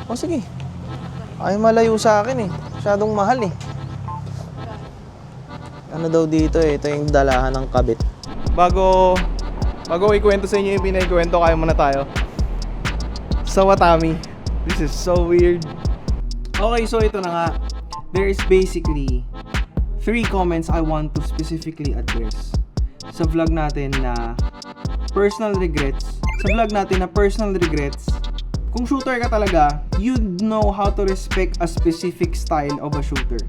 O sige. Ay malayo sa akin eh. Masyadong mahal eh. Ano daw dito eh, ito yung dalahan ng kabit. Bago ko ikwento sa inyo yung pinaikwento, kaya muna tayo sa Watami. This is so weird. Okay, so ito na nga. There is basically 3 comments I want to specifically address sa vlog natin na personal regrets. Kung shooter ka talaga, you'd know how to respect a specific style of a shooter.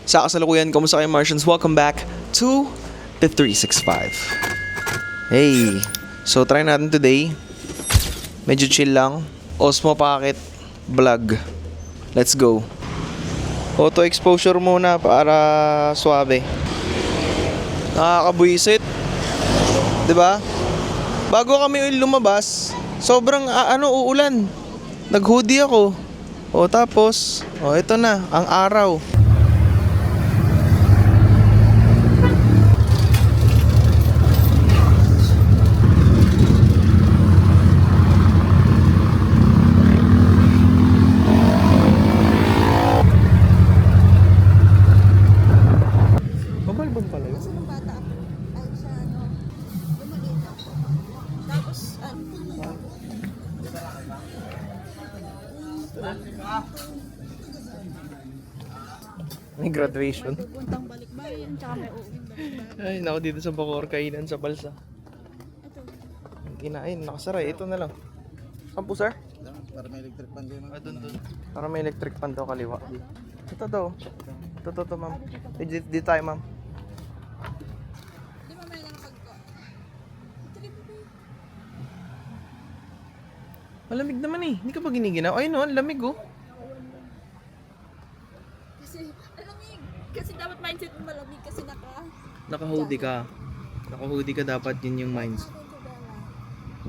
Sa kasalukuyan, kamusta kayo Martians? Welcome back to the 365. Hey, so try natin today. Medyo chill lang. Osmo Pocket Vlog. Let's go. Auto exposure muna para suabe. Nakakabuisit. 'Di ba? Bago kami lumabas, sobrang uulan. Nag-hoodie ako. O tapos, ito na ang araw. May graduation. Pupuntang balikbayan, tsaka may uuwing balikbayan. Ay, nako dito sa Bacoor, kainan sa Balsa. Ito. Kinain, nakasara. Ito na lang. Sampu, sir? Para may electric pan din. Dun. Para may electric pan daw kaliwa. Ito daw. Ito, ma'am. Di tayo, ma'am. Di ba may nakapagko? Malamig naman eh. Hindi ka ba giniginaw? Ay no, lamig oh. Kasi dapat mindset mo malamig kasi Naka-hoodie ka. Naka-hoodie ka dapat, yun yung minds.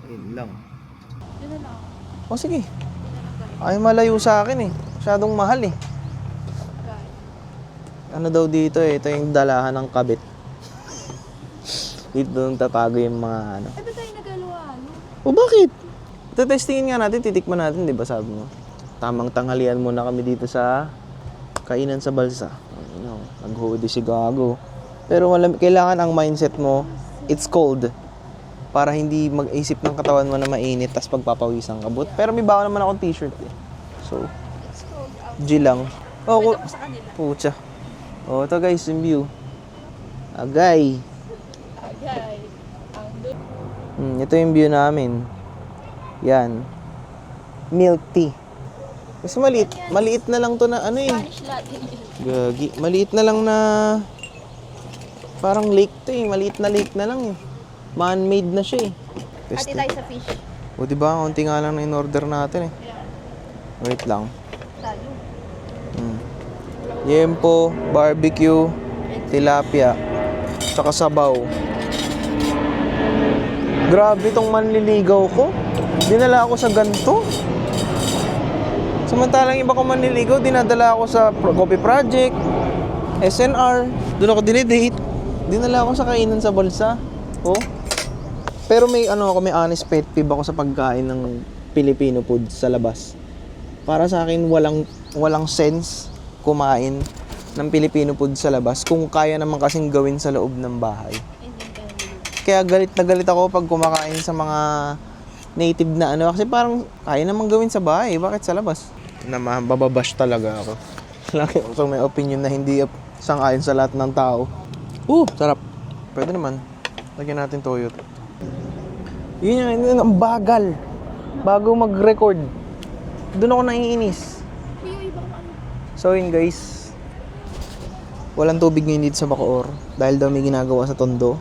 Ayun lang. Yun na lang. O sige. Ay malayo sa akin eh. Masyadong mahal eh. Ano daw dito eh, ito yung dalahan ng kabit. Dito doon tatago yung mga ano. Ba't tayo nagaluwa? O bakit? Testingin nga natin, titikman natin, di ba sabi mo? Tamang tanghalian muna kami dito sa kainan sa Balsa. Nag-hoodie si Gago. Pero kailangan ang mindset mo, it's cold. Para hindi mag-isip ng katawan mo na mainit, tas pagpapawisan ka. Pero may bawa naman akong t-shirt eh. So, G lang. Ito ko sa kanila. Pucha. Ito guys, yung view. Agay. Ito yung view namin. Yan. Milk tea. Kasi maliit na lang to na ano eh. Spanish latte. Gagi. Maliit na lang na parang lake to eh. Maliit na lake na lang eh. Man-made na siya eh. Ati tayo sa fish. O diba, konti nga lang na in-order natin eh. Wait lang. Tayo. Yempo, barbecue, tilapia, tsaka sabaw. Grabe tong manliligaw ko. Dinala ako sa ganito. Samantalang iba ko manliligaw, dinadala ako sa Coffee Project, SNR, doon ako dinidate. Dinala ako sa kainan sa Balsa. Oh. Pero may may honest pet peeve ako sa pagkain ng Filipino food sa labas. Para sa akin walang sense kumain ng Filipino food sa labas kung kaya naman kasing gawin sa loob ng bahay. Kaya galit na galit ako pag kumakain sa mga native na kasi parang kaya naman gawin sa bahay, bakit sa labas? Mababash talaga ako. Lagi ako may opinion na hindi sang-ayon sa lahat ng tao. Sarap. Pwede naman. Lagyan natin toyo. Yun ang bagal. Bago mag-record. Doon ako naiinis. So yun guys. Walang tubig ngayon dito sa Bacoor. Dahil daw may ginagawa sa Tondo.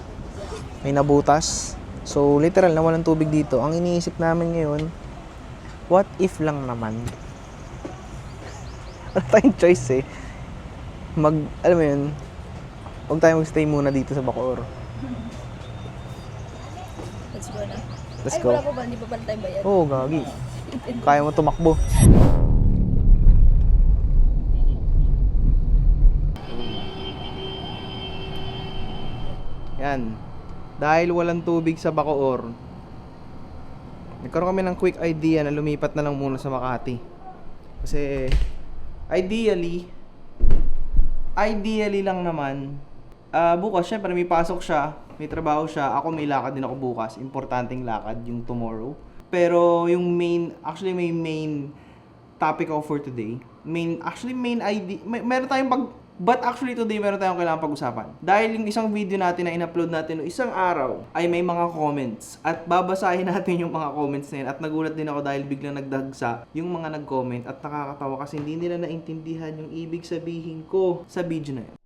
May nabutas. So literal na walang tubig dito. Ang iniisip namin ngayon, what if lang naman? Wala tayong choice eh. Alam mo yun, huwag tayo magstay muna dito sa Bacoor. Let's go na. Let's go. Wala pa ba? Hindi pa pala tayo bayad? Oo, gagi. Kaya mo tumakbo. Yan. Dahil walang tubig sa Bacoor, nagkaroon kami ng quick idea na lumipat na lang muna sa Makati. Kasi ideally lang naman, bukas syempre may pasok siya, may trabaho siya, ako may lakad din ako bukas, importanteng lakad yung tomorrow. Pero yung main topic ako for today, main idea, meron tayong but actually today meron tayong kailangan pag-usapan. Dahil yung isang video natin na in-upload natin noong isang araw ay may mga comments at babasahin natin yung mga comments na yun. At nagulat din ako dahil biglang nagdagsa yung mga nag-comment at nakakatawa kasi hindi nila naintindihan yung ibig sabihin ko sa video na yun.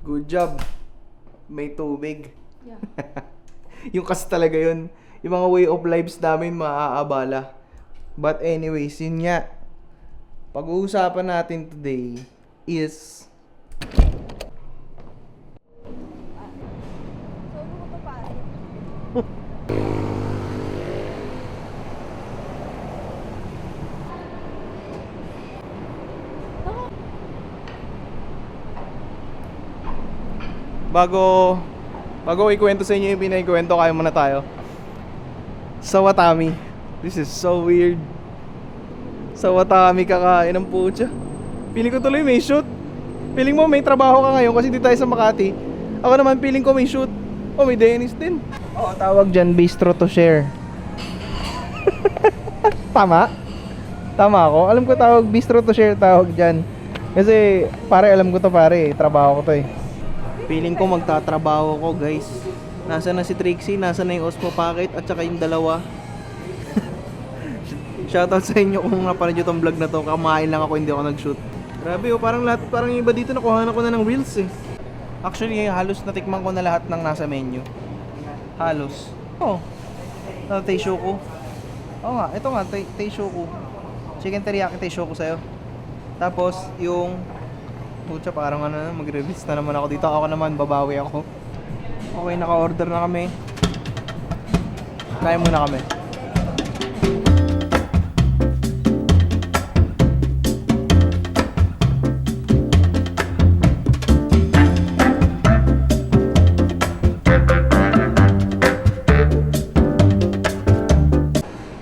Good job. May tubig. Yeah. Yung kasi talaga yun. Yung mga way of lives namin maaabala. But anyways, yun nga. Pag-uusapan natin today is So, ano ka pa pare? bago ko ikwento sa inyo yung pinaikwento, kaya muna tayo sa Watami. This is so weird. Sa Watami kakain ng pucha. Feeling ko tuloy may shoot. Feeling mo may trabaho ka ngayon kasi di tayo sa Makati. Ako naman feeling ko may shoot. Oh, may Dennis din. Oh, tawag dyan bistro to share. Tama? Tama ako? Alam ko tawag bistro to share tawag dyan. Kasi pare alam ko to pare, trabaho ko to eh. Feeling ko magtatrabaho ko guys. Nasa na si Trixie, nasa na yung Osmo Pocket at saka yung dalawa. Shoutout sa inyo kung napanood nyo tong vlog na to. Kamain lang ako, hindi ako nag-shoot. Grabe oh, parang yung iba dito nakuha na ko na ng reels eh. Actually, halos natikman ko na lahat ng nasa menu. Halos. Oh. Teishoku. Oo nga, ito nga, Teishoku. Chicken teriyaki Teishoku sa'yo. Tapos, yung pucha, parang magre-release na naman ako dito. Ako naman, babawi ako. Okay, naka-order na kami. Kain muna kami.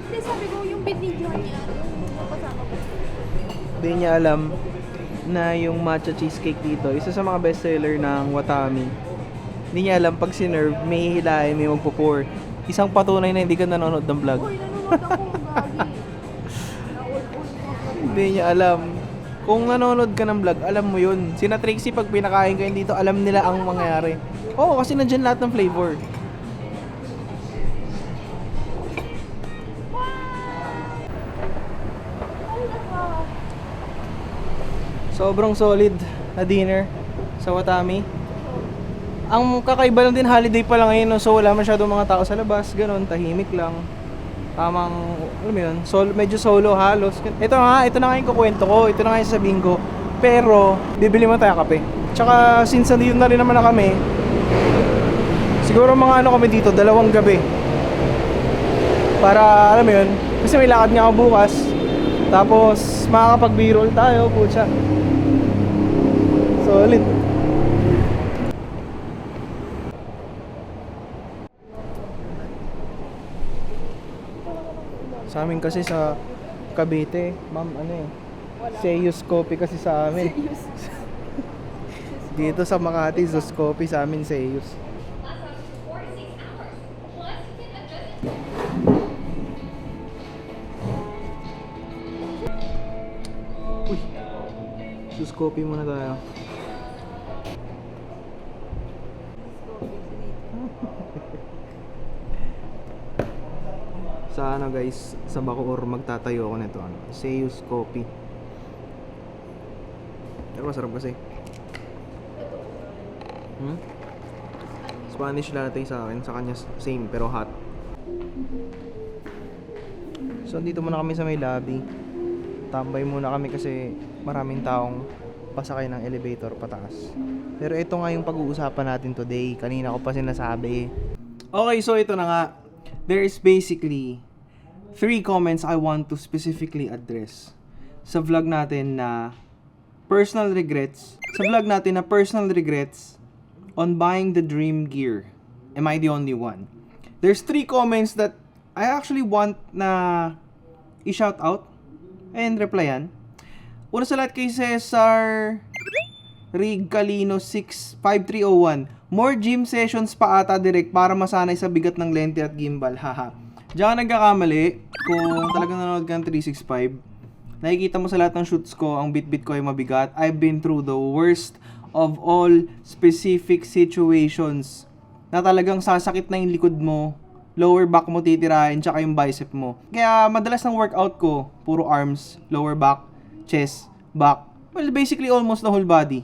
Hindi, sabi ko yung video niya, yung kasama ko. Hindi niya alam na yung matcha cheesecake dito, isa sa mga bestseller ng Watami. Hindi niya alam pag sinerve, may hihilahin, may magpo-pour. Isang patunay na hindi ka nanonood ng vlog. Uy, nanonood ako, gagi. Hindi niya alam. Kung nanonood ka ng vlog, alam mo yun. Sina Trixie, pag pinakain kayo dito, alam nila ang mangyayari. Oo, kasi nandyan lahat ng flavor. Sobrang solid na dinner sa Watami. Ang kakaiba lang din, holiday pa lang ngayon, no? So wala masyadong mga tao sa labas, ganun, tahimik lang. Tamang, alam mo yun, medyo solo halos. Ito na nga yung kukwento ko, ito na nga yung sasabihin ko. Pero, bibili mo tayo kape. Tsaka, since nandito na rin naman na kami, siguro mga kami dito, 2 gabi. Para, alam mo yun, kasi may lakad nga ako bukas. Tapos, makakapag-b-roll tayo, putya. Solid. Sa amin kasi sa Cavite, ma'am, Seiyus Coffee kasi sa amin. Dito sa Makati, Zeus Coffee, sa amin Seiyus. Uy, Zeus Coffee muna tayo. Sa guys, sa Bacoor magtatayo ako nito, Seiyus Coffee. Pero masarap kasi. Spanish latte sa akin, sa kanya same pero hot. So dito muna kami sa may lobby. Tambay muna kami kasi maraming taong pasakay ng elevator pataas. Pero ito nga yung pag-uusapan natin today. Kanina ko pa sinasabi. Okay, so ito na nga. There is basically 3 comments I want to specifically address sa vlog natin na personal regrets. Sa vlog natin na personal regrets on buying the dream gear. Am I the only one? There's 3 comments that I actually want na i-shout out and replyan. Una sa lahat kay Cesar Rigalino 65301. More gym sessions pa ata direct para masanay sa bigat ng lente at gimbal. Haha. Diyan ka nagkakamali. Kung talagang nanonood ka ng 365, nakikita mo sa lahat ng shoots ko, ang bit-bit ko ay mabigat. I've been through the worst of all specific situations na talagang sasakit na yung likod mo, lower back mo titirahin, tsaka yung bicep mo. Kaya madalas ng workout ko, puro arms, lower back, chest, back. Well, basically almost the whole body.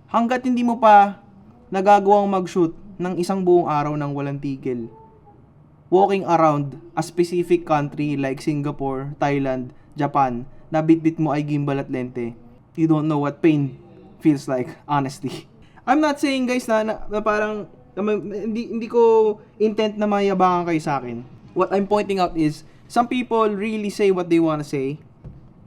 Hanggat hindi mo pa nagagawang mag-shoot ng isang buong araw ng walang tigil. Walking around a specific country like Singapore, Thailand, Japan, na bit-bit mo ay gimbal at lente. You don't know what pain feels like, honestly. I'm not saying guys na parang hindi ko intent na mayabangan kayo sa akin. What I'm pointing out is some people really say what they wanna say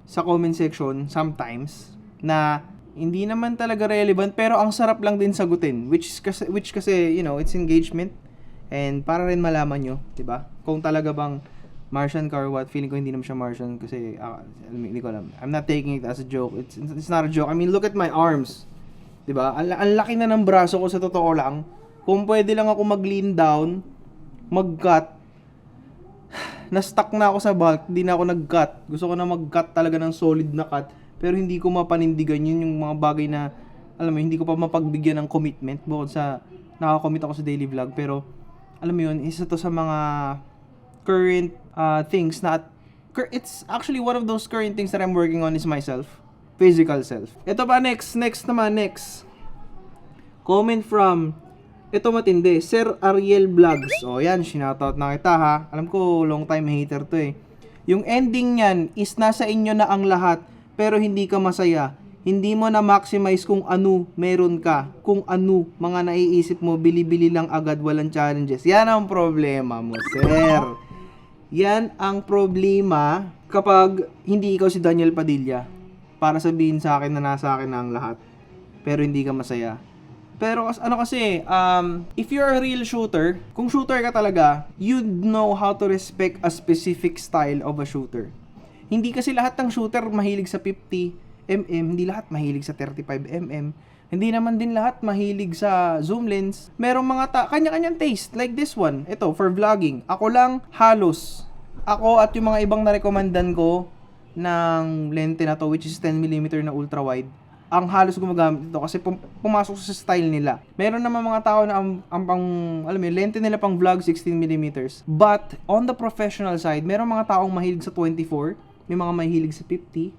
sa comment section sometimes na hindi naman talaga relevant pero ang sarap lang din sagutin, which kasi you know, it's engagement and para rin malaman nyo, 'di ba? Kung talaga bang Martian ka or what. Feeling ko hindi naman siya Martian kasi hindi ko alam. I'm not taking it as a joke. It's not a joke. I mean, look at my arms. 'Di ba? Ang laki na ng braso ko sa totoo lang. Kung pwede lang ako mag-lean down, mag-cut, na-stuck na ako sa bulk, hindi na ako nag-cut. Gusto ko na mag-cut talaga ng solid na cut, pero hindi ko mapanindigan yun yung mga bagay na, alam mo, hindi ko pa mapagbigyan ng commitment bukod sa nakakommit ako sa daily vlog. Pero, alam mo yun, isa to sa mga current things na, it's actually one of those current things that I'm working on is myself. Physical self. Ito pa, next. Comment from ito matindi, Sir Ariel Vlogs. O yan, sinoutout na kita ha. Alam ko, long time hater to eh. Yung ending niyan is nasa inyo na ang lahat, pero hindi ka masaya. Hindi mo na maximize kung ano meron ka. Kung ano, mga naiisip mo, bili-bili lang agad, walang challenges. Yan ang problema mo, sir. Yan ang problema kapag hindi ikaw si Daniel Padilla. Para sabihin sa akin na nasa akin na ang lahat, pero hindi ka masaya. Pero ano kasi, if you're a real shooter, kung shooter ka talaga, you'd know how to respect a specific style of a shooter. Hindi kasi lahat ng shooter mahilig sa 50mm, hindi lahat mahilig sa 35mm, hindi naman din lahat mahilig sa zoom lens. Merong mga kanya-kanyang taste, like this one. Ito, for vlogging. Ako lang, halos. Ako at yung mga ibang narekomendan ko ng lente na to, which is 10mm na ultra wide, ang halos gumagamit ito kasi pumasok sa style nila. Meron naman mga tao na ang pang, alam mo, lente nila pang vlog 16mm. But on the professional side, merong mga taong mahilig sa 24, may mga mahilig sa 50,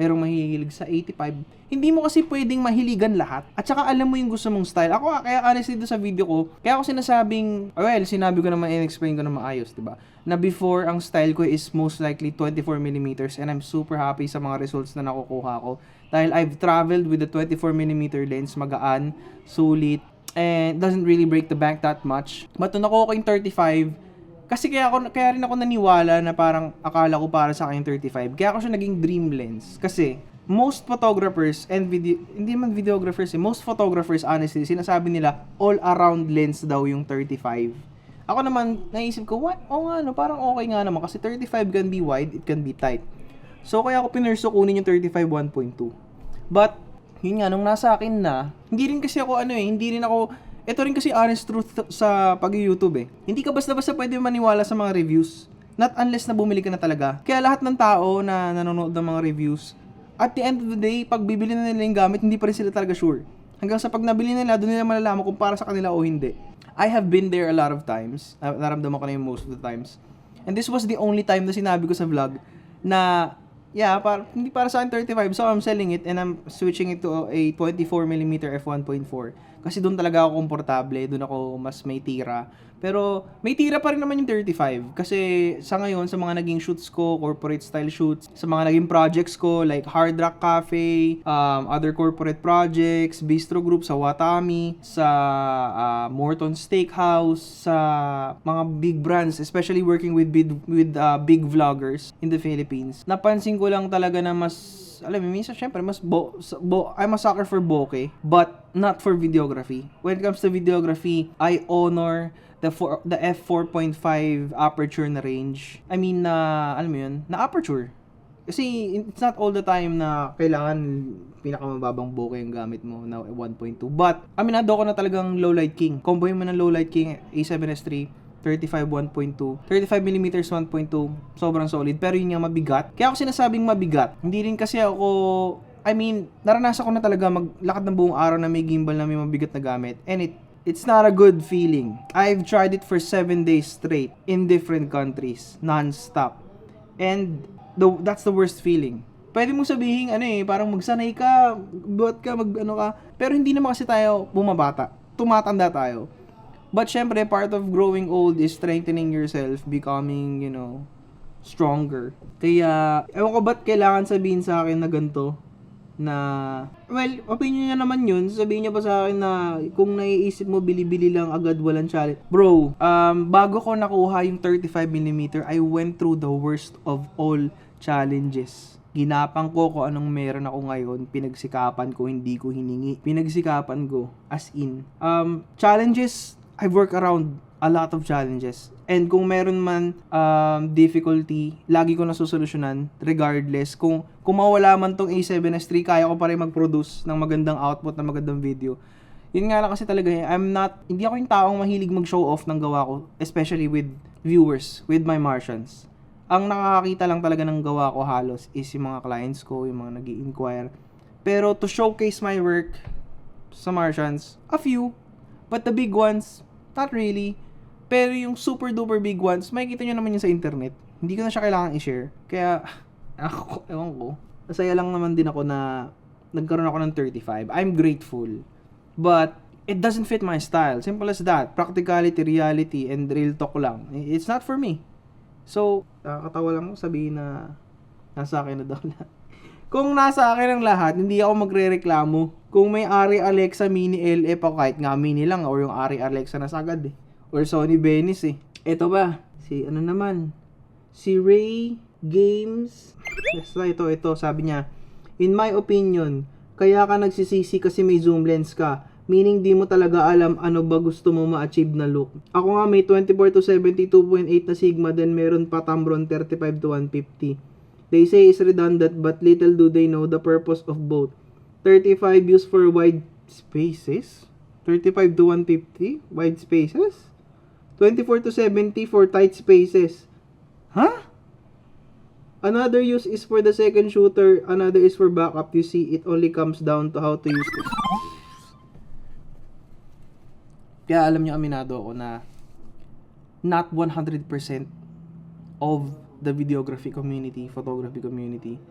merong mahilig sa 85. Hindi mo kasi pwedeng mahiligan lahat. At saka alam mo yung gusto mong style. Ako kaya honestly doon sa video ko, kaya ako sinasabing, well, sinabi ko naman, in-explain ko na maayos, diba? Na before, ang style ko is most likely 24mm and I'm super happy sa mga results na nakukuha ko. Dahil I've traveled with the 24mm lens, magaan, sulit, and doesn't really break the bank that much. But nung nakuha ko yung 35, kasi kaya rin ako naniwala na parang akala ko para sa akin yung 35. Kaya ako siya naging dream lens. Kasi most photographers and hindi man videographers most photographers honestly, sinasabi nila all-around lens daw yung 35. Ako naman, naisip ko, what? Oo nga, no, parang okay nga naman. Kasi 35 can be wide, it can be tight. So, kaya ako pinurso kunin yung 35 1.2. But, yun nga, nung nasa akin na, hindi rin kasi ako ito rin kasi honest truth sa pag-YouTube eh. Hindi ka basta-basta pwede maniwala sa mga reviews. Not unless na bumili ka na talaga. Kaya lahat ng tao na nanonood ng mga reviews, at the end of the day, pag bibili na nila yung gamit, hindi pa rin sila talaga sure. Hanggang sa pag nabili nila, doon nila malalaman kung para sa kanila o hindi. I have been there a lot of times. Naramdaman ko na yung most of the times. And this was the only time na sinabi ko sa vlog na, yeah, hindi para sa akin 35. So I'm selling it and I'm switching it to a 24mm f1.4. Kasi doon talaga ako komportable, doon ako mas may tira. Pero may tira pa rin naman yung 35 kasi sa ngayon sa mga naging shoots ko, corporate style shoots, sa mga naging projects ko like Hard Rock Cafe, other corporate projects, Bistro Group sa Watami, sa Morton Steakhouse, sa mga big brands, especially working with big vloggers in the Philippines. Napansin ko lang talaga na mas alam mo, minsan syempre mas I'm a sucker for bokeh, but not for videography. When it comes to videography, I honor the f4.5 aperture na range. I mean, alam mo yun, na aperture. Kasi it's not all the time na kailangan pinakamababang bokeh yung gamit mo na 1.2. But, aminado ko na talagang low light king. Combo mo ng low light king A7S III 35 1.2, 35mm 1.2, sobrang solid. Pero yun nga mabigat. Kaya ako sinasabing mabigat. Hindi rin kasi ako, I mean, naranasan ko na talaga maglakad ng buong araw na may gimbal na may mabigat na gamit. And it's not a good feeling. I've tried it for 7 days straight in different countries, non-stop. And that's the worst feeling. Pwede mong sabihin, parang magsanay ka, buhat ka, ka. Pero hindi naman kasi tayo bumabata. Tumatanda tayo. But syempre, part of growing old is strengthening yourself, becoming, stronger. Kaya, ewan ko ba't kailangan sabihin sa akin na ganito, na, well, opinion niya naman yun. Sabihin niya pa sa akin na kung naiisip mo, bili-bili lang agad, walang challenge. Bro, bago ko nakuha yung 35mm, I went through the worst of all challenges. Ginapang ko kung anong meron ako ngayon, pinagsikapan ko, hindi ko hiningi. Pinagsikapan ko, as in. Challenges, I work around a lot of challenges. And kung meron man difficulty, lagi ko nasusolusyonan regardless. Kung mawala man tong A7S III, kaya ko pa rin mag-produce ng magandang output, ng magandang video. Yun nga lang kasi talaga, hindi ako yung taong mahilig mag-show off ng gawa ko, especially with viewers, with my Martians. Ang nakakakita lang talaga ng gawa ko halos is yung mga clients ko, yung mga nag-i-inquire. Pero to showcase my work sa Martians, a few. But the big ones, not really. Pero yung super duper big ones, makikita nyo naman yun sa internet. Hindi ko na siya kailangan i-share. Kaya, ewan ko. Masaya lang naman din ako na nagkaroon ako ng 35. I'm grateful. But, it doesn't fit my style. Simple as that. Practicality, reality, and real talk lang. It's not for me. So, nakakatawa lang sabihin na nasa akin na daw lahat. Kung nasa akin ang lahat, hindi ako magre-reklamo. Kung may Ari Alexa Mini LF ako, kahit nga mini lang, or yung Ari Alexa na sagad or Sony Venice Ito ba? Si Ray Games. Ito, sabi niya, in my opinion, kaya ka nagsisisi kasi may zoom lens ka. Meaning di mo talaga alam ano ba gusto mo ma-achieve na look. Ako nga may 24 to 72.8 na Sigma, then meron pa Tamron 35 to 150. They say it's redundant but little do they know the purpose of both. 35 used for wide spaces. 35 to 150 wide spaces. 24 to 70 for tight spaces. Huh? Another use is for the second shooter. Another is for backup. You see, it only comes down to how to use this. Kaya alam niyo, aminado ako na not 100% of the videography community, photography community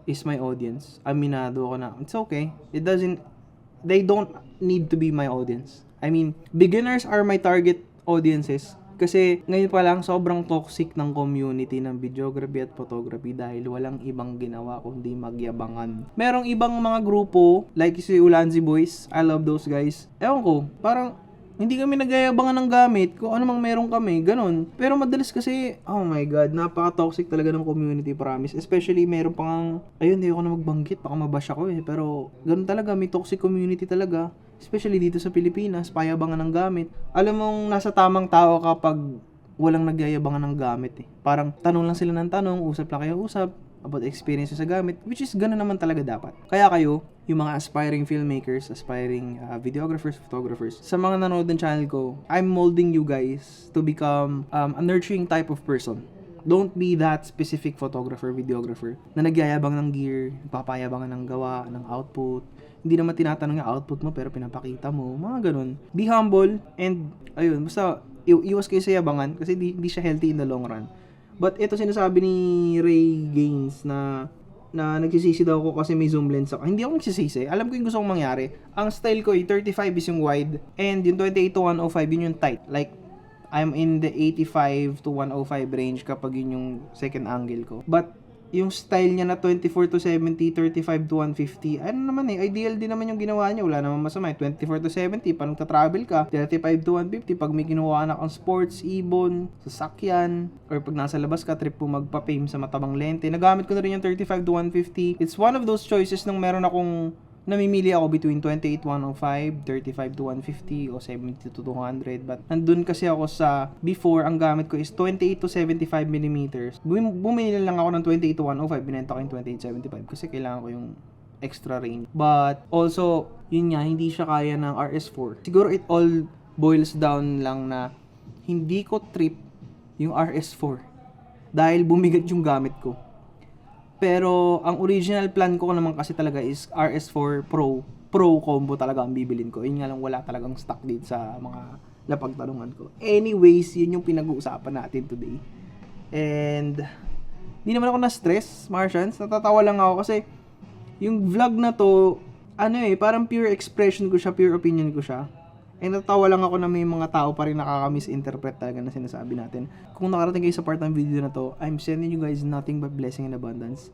is my audience. Aminado ako na it's okay. They don't need to be my audience. I mean, beginners are my target audiences. Kasi ngayon pa lang sobrang toxic ng community ng videography at photography dahil walang ibang ginawa kundi magyabangan. Merong ibang mga grupo like si Ulanzi Boys. I love those guys. Ewan ko, parang hindi kami nagayabangan ng gamit kung ano mang meron kami, ganun. Pero madalas kasi, oh my God, napaka-toxic talaga ng community, promise. Especially, meron pang, ayun, hindi ako na magbanggit, baka mabash ako pero ganun talaga, may toxic community talaga. Especially dito sa Pilipinas, payabangan ng gamit. Alam mong nasa tamang tao kapag walang nagyayabangan ng gamit Parang tanong lang sila ng tanong, usap lang kayo usap about experience sa gamit, which is ganun naman talaga dapat. Kaya kayo, yung mga aspiring filmmakers, aspiring videographers, photographers, sa mga nanonood ng channel ko, I'm molding you guys to become a nurturing type of person. Don't be that specific photographer, videographer na nagyayabang ng gear, papayabangan ng gawa, ng output. Hindi naman tinatanong yung output mo pero pinapakita mo, mga ganun. Be humble and ayun, basta iwas kayo sa yabangan kasi di siya healthy in the long run. But ito sinasabi ni Ray Gaines na nagsisisi daw ako kasi may zoom lens ako. Hindi ako nagsisisi. Alam ko yung gusto kong mangyari. Ang style ko 35 is yung wide and yung 28 to 105 yun yung tight. Like I'm in the 85 to 105 range kapag yun yung second angle ko. But yung style niya na 24 to 70, 35 to 150, ano naman ideal din naman yung ginawa niya. Wala naman masama. 24 to 70, pag nagta-travel ka, 35 to 150, pag may kinuha na kang sports, ibon, sasakyan, or pag nasa labas ka, trip mo magpa-fame sa matabang lente. Nagamit ko na rin yung 35 to 150. It's one of those choices nung meron akong namimili ako between 28 105, 35 to 150, o 70 to 200. But nandun kasi ako sa, before, ang gamit ko is 28 to 75 millimeters. Bumili lang ako ng 28 to 105, binenta ko yung 28 75 kasi kailangan ko yung extra range. But also, yun nga, hindi siya kaya ng RS4. Siguro it all boils down lang na hindi ko trip yung RS4 dahil bumigat yung gamit ko. Pero, ang original plan ko naman kasi talaga is RS4 Pro. Pro combo talaga ang bibilin ko. Yun nga lang, wala talagang stock dito sa mga napagtanungan ko. Anyways, yun yung pinag-uusapan natin today. And, di naman ako na-stress, Martians. Natatawa lang ako kasi, yung vlog na to, parang pure expression ko siya, pure opinion ko siya. And natawa lang ako na may mga tao pa rin nakaka-misinterpret talaga na sinasabi natin. Kung nakarating kayo sa part ng video na to, I'm sending you guys nothing but blessing and abundance.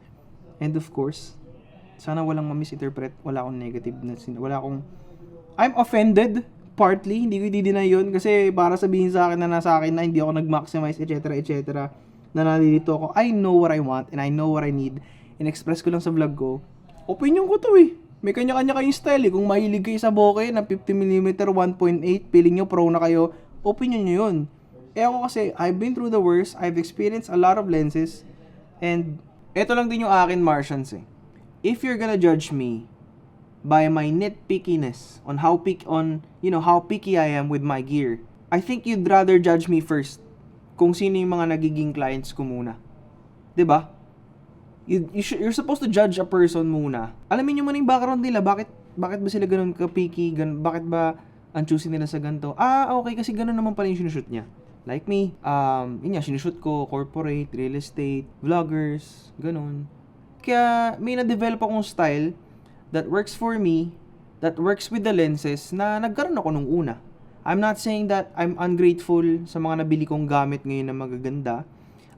And of course, sana walang ma-misinterpret, wala akong negative na I'm offended, partly, hindi ko i-deny yun, kasi para sabihin sa akin na nasa akin na hindi ako nag-maximize, etc. na nalilito ako, I know what I want and I know what I need. In-express ko lang sa vlog ko, opinion ko to May kanya-kanya kayong style Kung mahilig kayo sa bokeh na 50mm 1.8, feeling nyo pro na kayo, opinion nyo yun. Ako kasi, I've been through the worst, I've experienced a lot of lenses, and eto lang din yung akin, Martians If you're gonna judge me by my nitpickiness on how picky I am with my gear, I think you'd rather judge me first kung sino yung mga nagiging clients ko muna. 'Di ba? You're supposed to judge a person muna. Alamin nyo muna yung background nila. Bakit ba sila ganun ka-picky? Bakit ba ang choosy nila sa ganito? Okay, kasi ganun naman pala yung sinushoot niya. Like me, sinushoot ko, corporate, real estate, vloggers, ganun. Kaya may na-develop akong style that works for me, that works with the lenses na nagkaroon ako nung una. I'm not saying that I'm ungrateful sa mga nabili kong gamit ngayon na magaganda.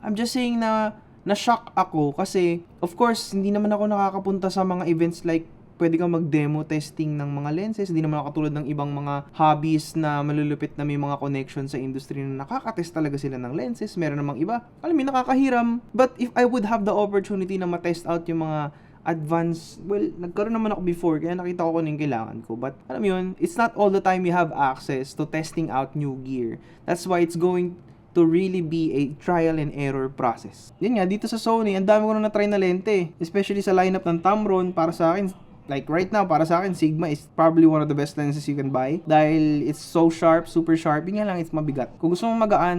I'm just saying na na-shock ako kasi, of course, hindi naman ako nakakapunta sa mga events like pwede kang mag-demo testing ng mga lenses. Hindi naman ako katulad ng ibang mga hobbies na malulupit na may mga connection sa industry na nakakatest talaga sila ng lenses. Meron namang iba, alam mo, nakakahiram. But if I would have the opportunity na ma-test out yung mga advanced, nagkaroon naman ako before, kaya nakita ko kung yung kailangan ko. But, alam mo yun, it's not all the time you have access to testing out new gear. That's why it's going to really be a trial and error process. Yun nga, dito sa Sony, ang dami ko na na-try na lente. Especially sa lineup ng Tamron, para sa akin, like right now, para sa akin, Sigma is probably one of the best lenses you can buy. Dahil it's so sharp, super sharp. Yun nga lang, it's mabigat. Kung gusto mong magaan,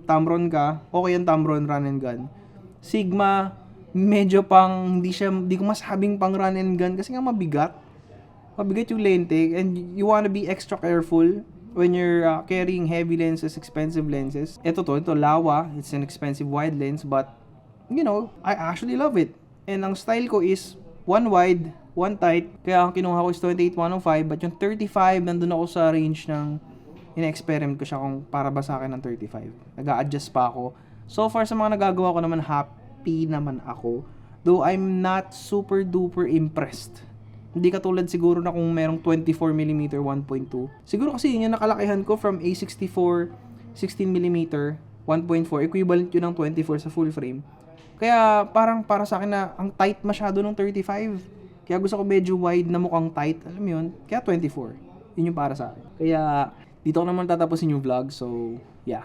Tamron ka, okay yung Tamron run and gun. Sigma, medyo pang, hindi ko masabing pang run and gun kasi nga mabigat. Mabigat yung lente and you wanna be extra careful when you're carrying heavy lenses, expensive lenses. Ito Laowa. It's an expensive wide lens, but, I actually love it. And ang style ko is, one wide, one tight. Kaya ang kinuha ko is 28-105, but yung 35, nandun ako sa range ng, ina-experiment ko siya kung para ba sa akin ng 35. Nag-a-adjust pa ako. So far, sa mga nagagawa ko naman, happy naman ako. Though I'm not super duper impressed. Hindi katulad siguro na kung merong 24mm 1.2. Siguro kasi yun yung nakalakihan ko from A64 16mm 1.4. Equivalent yun ng 24 sa full frame. Kaya parang para sa akin na ang tight masyado ng 35. Kaya gusto ko medyo wide na mukhang tight. Alam mo yun? Kaya 24. Yun yung para sa akin. Kaya dito ko naman tatapusin yung vlog. So, yeah.